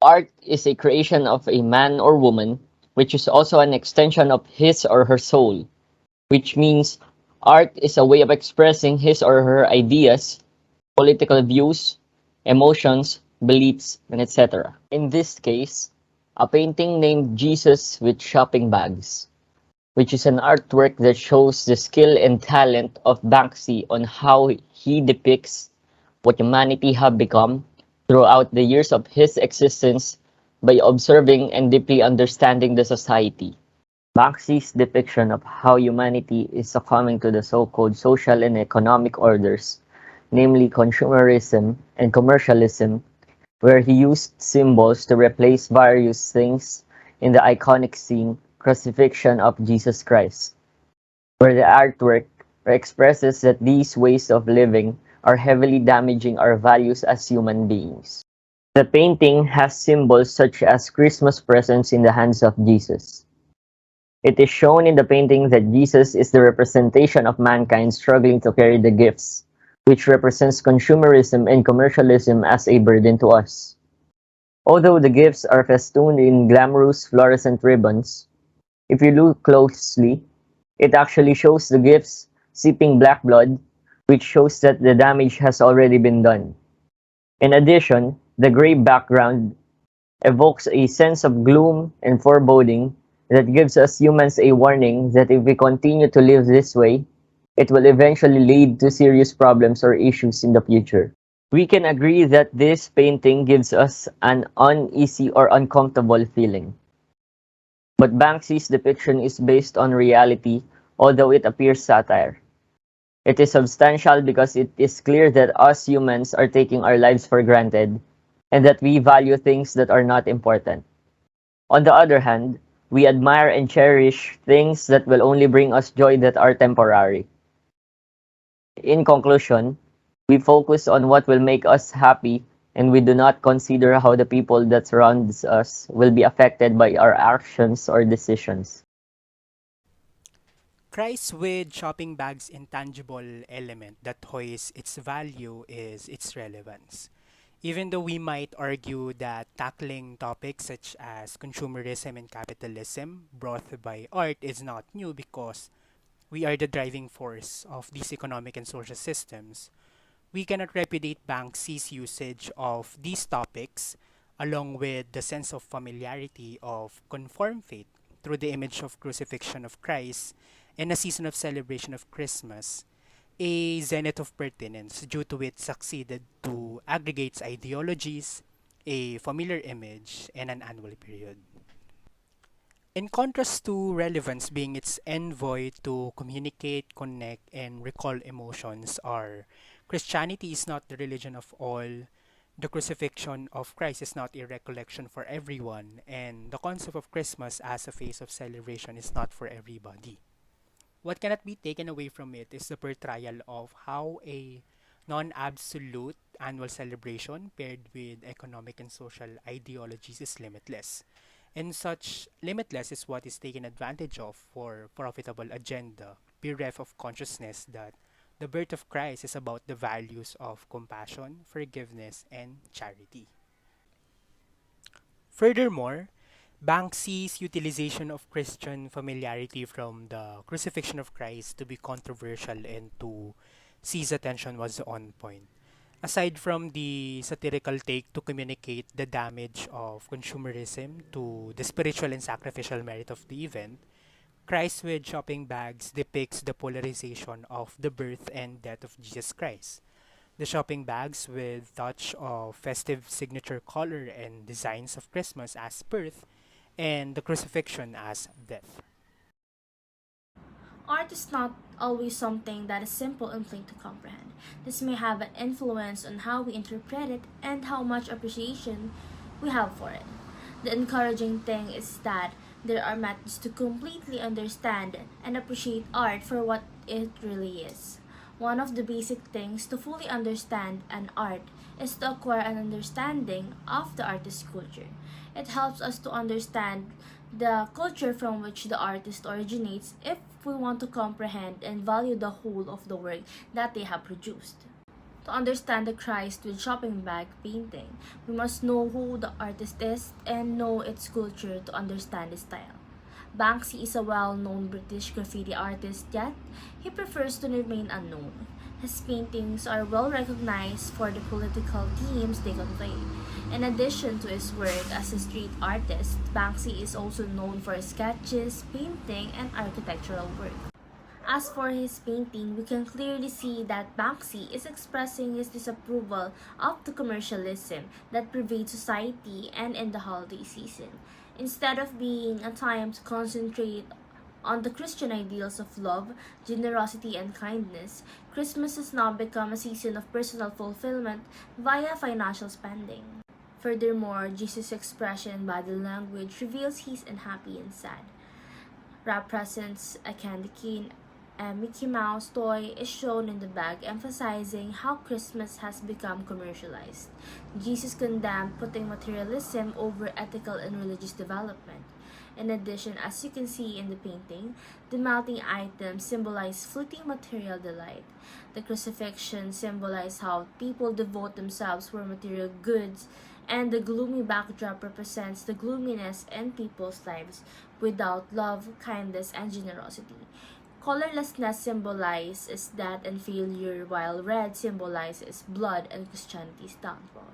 Art is a creation of a man or woman, which is also an extension of his or her soul, which means art is a way of expressing his or her ideas, political views, emotions, beliefs, and etc. In this case, a painting named Jesus with Shopping Bags, which is an artwork that shows the skill and talent of Banksy on how he depicts what humanity have become throughout the years of his existence by observing and deeply understanding the society. Banksy's depiction of how humanity is succumbing to the so-called social and economic orders, namely consumerism and commercialism, where he used symbols to replace various things in the iconic scene Crucifixion of Jesus Christ, where the artwork expresses that these ways of living are heavily damaging our values as human beings. The painting has symbols such as Christmas presents in the hands of Jesus. It is shown in the painting that Jesus is the representation of mankind struggling to carry the gifts, which represents consumerism and commercialism as a burden to us. Although the gifts are festooned in glamorous fluorescent ribbons, if you look closely, it actually shows the gifts seeping black blood, which shows that the damage has already been done. In addition, the gray background evokes a sense of gloom and foreboding that gives us humans a warning that if we continue to live this way, it will eventually lead to serious problems or issues in the future. We can agree that this painting gives us an uneasy or uncomfortable feeling. But Banksy's depiction is based on reality, although it appears satire. It is substantial because it is clear that us humans are taking our lives for granted and that we value things that are not important. On the other hand, we admire and cherish things that will only bring us joy that are temporary. In conclusion, we focus on what will make us happy and we do not consider how the people that surrounds us will be affected by our actions or decisions. Christ with shopping bag's intangible element that hoists its value is its relevance. Even though we might argue that tackling topics such as consumerism and capitalism brought by art is not new because we are the driving force of these economic and social systems, we cannot repudiate Banksy's usage of these topics along with the sense of familiarity of conform faith through the image of crucifixion of Christ and a season of celebration of Christmas, a zenith of pertinence due to it succeeded to aggregates ideologies, a familiar image, and an annual period. In contrast to relevance being its envoy to communicate, connect, and recall emotions, are Christianity is not the religion of all, the crucifixion of Christ is not a recollection for everyone, and the concept of Christmas as a phase of celebration is not for everybody. What cannot be taken away from it is the portrayal of how a non-absolute annual celebration paired with economic and social ideologies is limitless. And such limitless is what is taken advantage of for profitable agenda, bereft of consciousness that the birth of Christ is about the values of compassion, forgiveness, and charity. Furthermore, Banksy's utilization of Christian familiarity from the crucifixion of Christ to be controversial and to seize attention was on point. Aside from the satirical take to communicate the damage of consumerism to the spiritual and sacrificial merit of the event, Christ with Shopping Bags depicts the polarization of the birth and death of Jesus Christ. The shopping bags with touch of festive signature color and designs of Christmas as birth and the crucifixion as death. Art is not always something that is simple and plain to comprehend. This may have an influence on how we interpret it and how much appreciation we have for it. The encouraging thing is that there are methods to completely understand and appreciate art for what it really is. One of the basic things to fully understand an art is to acquire an understanding of the artist's culture. It helps us to understand the culture from which the artist originates if we want to comprehend and value the whole of the work that they have produced. To understand the Christ with shopping bag painting, we must know who the artist is and know its culture to understand his style. Banksy is a well-known British graffiti artist, yet he prefers to remain unknown. His paintings are well recognized for the political themes they convey. In addition to his work as a street artist, Banksy is also known for his sketches, painting, and architectural work. As for his painting, we can clearly see that Banksy is expressing his disapproval of the commercialism that pervades society and in the holiday season. Instead of being a time to concentrate on the Christian ideals of love, generosity, and kindness, Christmas has now become a season of personal fulfillment via financial spending. Furthermore, Jesus' expression in body language reveals he's unhappy and sad. Wrap presents, a candy cane, a Mickey Mouse toy is shown in the bag, emphasizing how Christmas has become commercialized. Jesus condemned putting materialism over ethical and religious development. In addition, as you can see in the painting, the melting items symbolize fleeting material delight. The crucifixion symbolizes how people devote themselves for material goods, and the gloomy backdrop represents the gloominess in people's lives without love, kindness, and generosity. Colorlessness symbolizes death and failure, while red symbolizes blood and Christianity's downfall.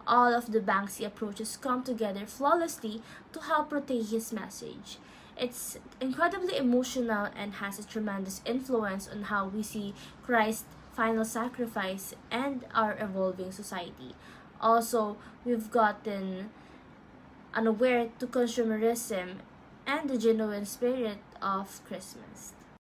All of the Banksy approaches come together flawlessly to help portray his message. It's incredibly emotional and has a tremendous influence on how we see Christ's final sacrifice and our evolving society. Also, we've gotten unaware to consumerism and the genuine spirit of Christmas.